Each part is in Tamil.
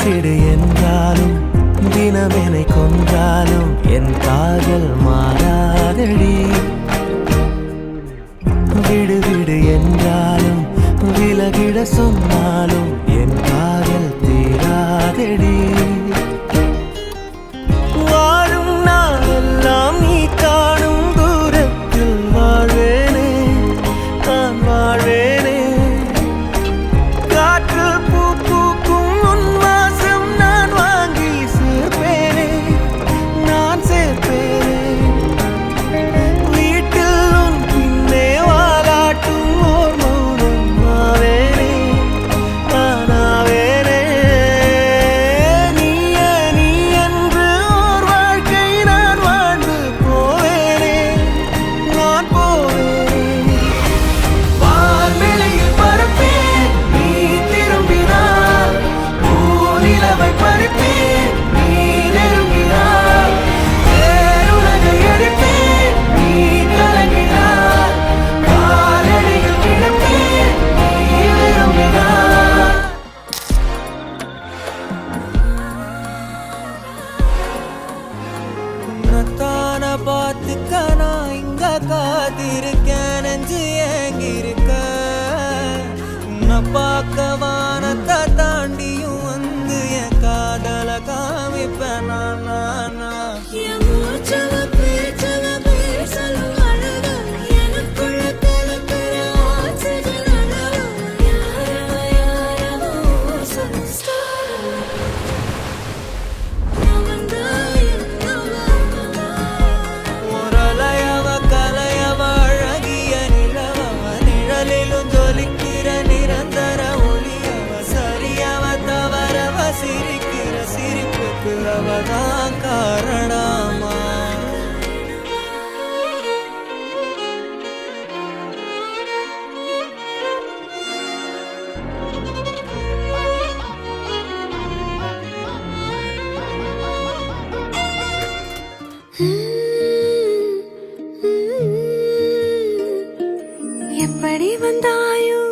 சிடு என்றாலும் தினமெனை கொன்றாலும் என் காதல் மாறாதடி. விடு விடு என்றாலும் விலகிட சொன்னாலும் என் காதல் தீராதடி. வாழும் நாளெல்லாம் நீ காணும் தூரத்தில் வாழ்வேனே, நான் வாழ்வேனே. காற்றில் பூ பூக்கும் உன் வாசம் நான் வாங்கி சேர்ப்பேனே, நான் சேர்ப்பேனே. வீட்டில் உன் பின்னே வாலாட்டும் ஓர் மௌனம் ஆவேனே, நானாவேனே. நீயே நீ என்று ஓர் வாழ்க்கை நான் வாழ்ந்து போவேனே, நான் போவேனே. வான்வெளியில் பறப்பேன் நீ திரும்பினார், பூநிலவை பறிப்பேன் நீ நெருங்கினார். பேருலகை அடிப்பேன் நீ கலங்கினார், காலடியில் கிடப்பேன் நீ விரும்பினார். உன்னத்தான பார்த்துக்க நான் இங்க காத்திருக்கேன், நெஞ்சு ஏங்கிருக்க. உன்னை பார்க்க வானத்தை தாண்டியும் வந்து என் காதல காமிப்பேன் நான். என் மூச்சவ பேச்சவ பேசலும் அழகு, எனக்குள்ள கலக்கிற ஆக்சிஜன் அளவு. யாரவ யாரவோ superstar. நான் வந்தா என்னவா முரளையவ கலையவ அழகிய நிலவவ, நிழலிலும் ஜொலிக்கிற நிரந்தர ஒளியவ. சரியவ தவறவ சிரிக்கிற சிரிப்புக்கு அவதான் காரணமா. எப்படி வந்தாயோ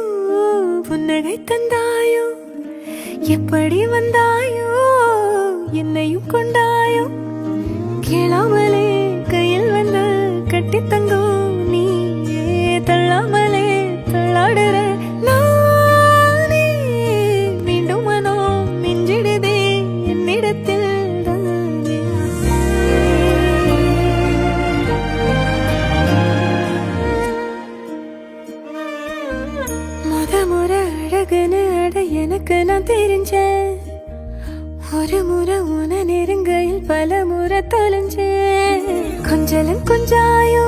புன்னகை தந்தாயோ, எப்படி வந்தாயோ என்னையும் கொண்டாயோ. கேளாமலே கையில் வந்து கட்டி தங்கும் நீயே, தள்ளாமலே தள்ளாடுற நானே. மீண்டும் மனம் மிஞ்சிடுதே என்னிடத்தில் தானே. முறை அழகுன்னு அட எனக்கு நான் தெரிஞ்சேன். ஒரு முறை உன நெருங்கையில் பல முறை தொலைஞ்சேன். கொஞ்சலும் கொஞ்சாயோ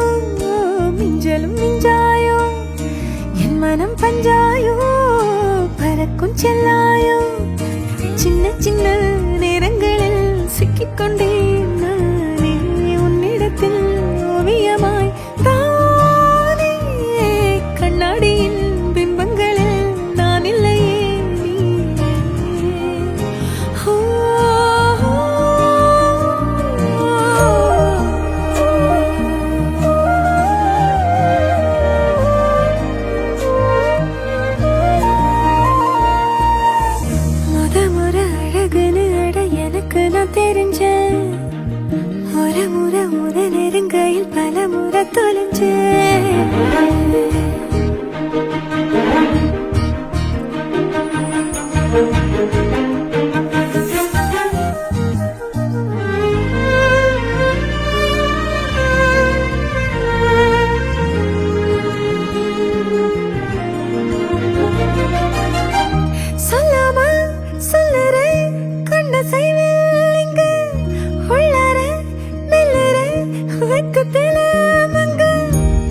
மிஞ்சலும் மிஞ்சாயோ, என் மனம் பஞ்சாயோ பறக்கும் செல்லாயோ. சின்ன சின்ன நேரங்களில் சிக்கிக்கொண்டேன் நானே உன்னிடத்தில் ஓவியமாய் தானே. கண்ணாடியின் பிம்பங்களில் நான் இல்லையே நீயே. ஓ, முறை அழகுன்னு அட எனக்கு நான் தெரிஞ்சேன். ஒரு முறை உன நெருங்கையில் பல முறை தொலைஞ்சேன். சொல்லாம சொல்லறே கண்ட செய்வேன் இங்க, உள்ளார மெல்லற வெக்கத்தில மங்க.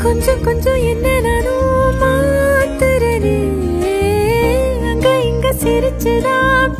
கொஞ்சம் கொஞ்சம் என்ன நானும் மாத்துறனே, அங்க இங்க சிரிச்சுதான்